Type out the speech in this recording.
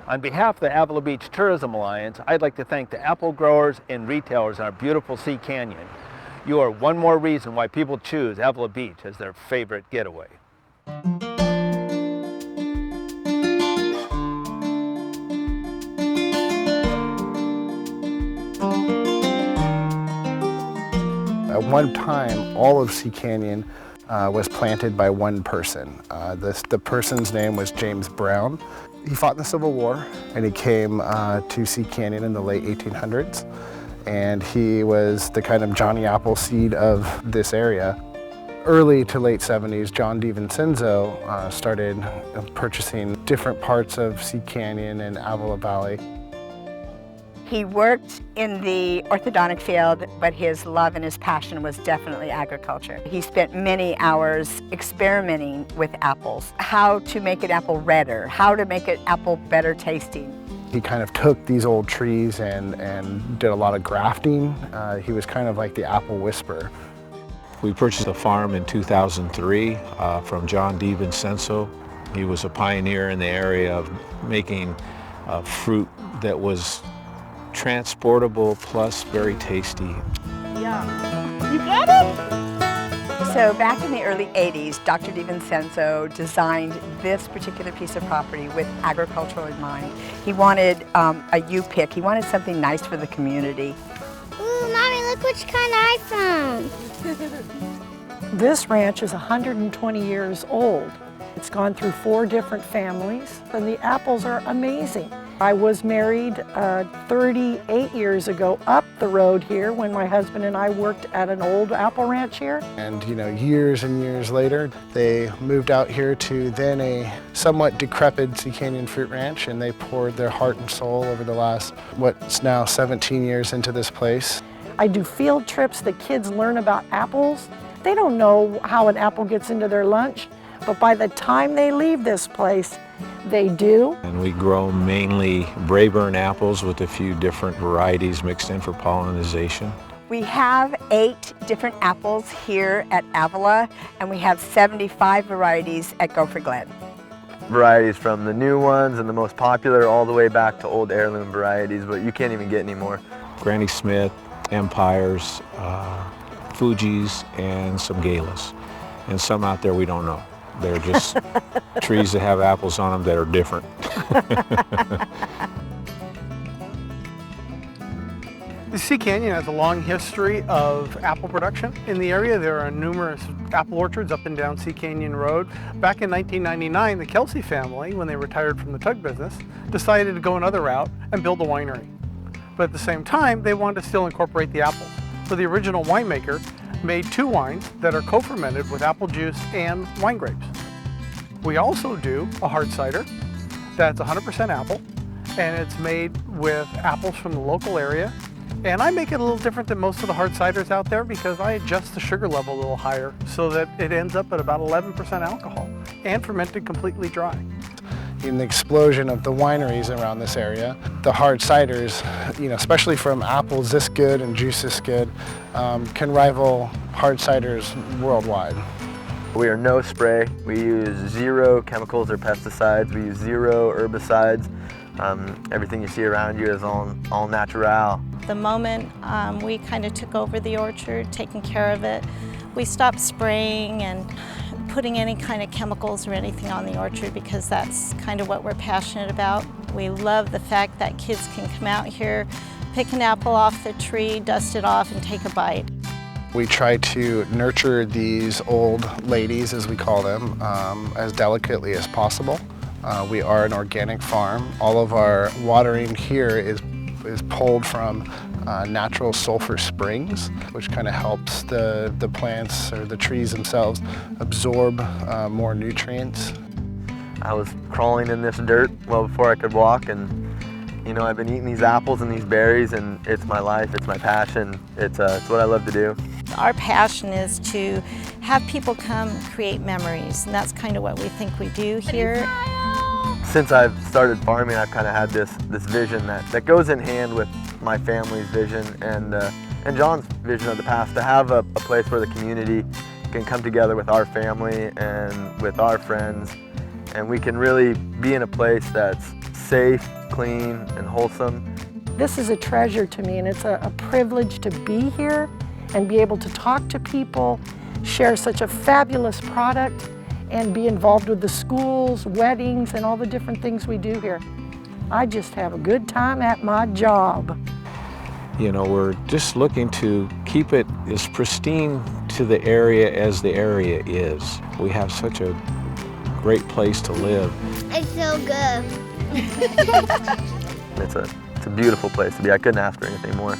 On behalf of the Avila Beach Tourism Alliance, I'd like to thank the apple growers and retailers in our beautiful See Canyon. You are one more reason why people choose Avila Beach as their favorite getaway. At one time, all of See Canyon was planted by one person. The person's name was James Brown. He fought in the Civil War, and he came to See Canyon in the late 1800s. And he was the kind of Johnny Appleseed of this area. Early to late 70s, John DiVincenzo started purchasing different parts of See Canyon and Avila Valley. He worked in the orthodontic field, but his love and his passion was definitely agriculture. He spent many hours experimenting with apples, how to make an apple redder, how to make an apple better tasting. He kind of took these old trees and did a lot of grafting. He was kind of like the apple whisperer. We purchased a farm in 2003 from John DiVincenzo. He was a pioneer in the area of making fruit that was transportable plus very tasty. Yeah. You got it? So back in the early 80s, Dr. DiVincenzo designed this particular piece of property with agricultural in mind. He wanted a U-pick. He wanted something nice for the community. Ooh, Mommy, look which kind I found. This ranch is 120 years old. It's gone through 4 different families, and the apples are amazing. I was married 38 years ago up the road here when my husband and I worked at an old apple ranch here. And years and years later, they moved out here to then a somewhat decrepit See Canyon Fruit Ranch, and they poured their heart and soul over the last, what's now 17 years into this place. I do field trips. The kids learn about apples. They don't know how an apple gets into their lunch, but by the time they leave this place, they do. And we grow mainly Braeburn apples with a few different varieties mixed in for pollination. We have 8 different apples here at Avila, and we have 75 varieties at Gopher Glen. Varieties from the new ones and the most popular all the way back to old heirloom varieties, but you can't even get any more. Granny Smith, Empires, Fujis, and some Galas. And some out there we don't know. They're just trees that have apples on them that are different. The See Canyon has a long history of apple production in the area. There are numerous apple orchards up and down See Canyon Road. Back in 1999, the Kelsey family, when they retired from the tug business, decided to go another route and build a winery. But at the same time, they wanted to still incorporate the apples. So the original winemaker made 2 wines that are co-fermented with apple juice and wine grapes. We also do a hard cider that's 100% apple, and it's made with apples from the local area. And I make it a little different than most of the hard ciders out there because I adjust the sugar level a little higher so that it ends up at about 11% alcohol and fermented completely dry. In the explosion of the wineries around this area, the hard ciders, especially from apples this good and juice this good, can rival hard ciders worldwide. We are no spray. We use 0 chemicals or pesticides. We use 0 herbicides. Everything you see around you is all natural. The moment we kind of took over the orchard, taking care of it, we stopped spraying and putting any kind of chemicals or anything on the orchard because that's kind of what we're passionate about. We love the fact that kids can come out here, pick an apple off the tree, dust it off, and take a bite. We try to nurture these old ladies, as we call them, as delicately as possible. We are an organic farm. All of our watering here is pulled from natural sulfur springs, which kind of helps the plants or the trees themselves absorb more nutrients. I was crawling in this dirt well before I could walk, and I've been eating these apples and these berries, and it's my life, it's my passion, it's what I love to do. Our passion is to have people come create memories, and that's kind of what we think we do here. Since I've started farming, I've kind of had this vision that goes in hand with my family's vision and John's vision of the past, to have a place where the community can come together with our family and with our friends, and we can really be in a place that's safe, clean, and wholesome. This is a treasure to me, and it's a privilege to be here and be able to talk to people, share such a fabulous product, and be involved with the schools, weddings, and all the different things we do here. I just have a good time at my job. You know, we're just looking to keep it as pristine to the area as the area is. We have such a great place to live. It's so good. It's a beautiful place to be. I couldn't ask for anything more.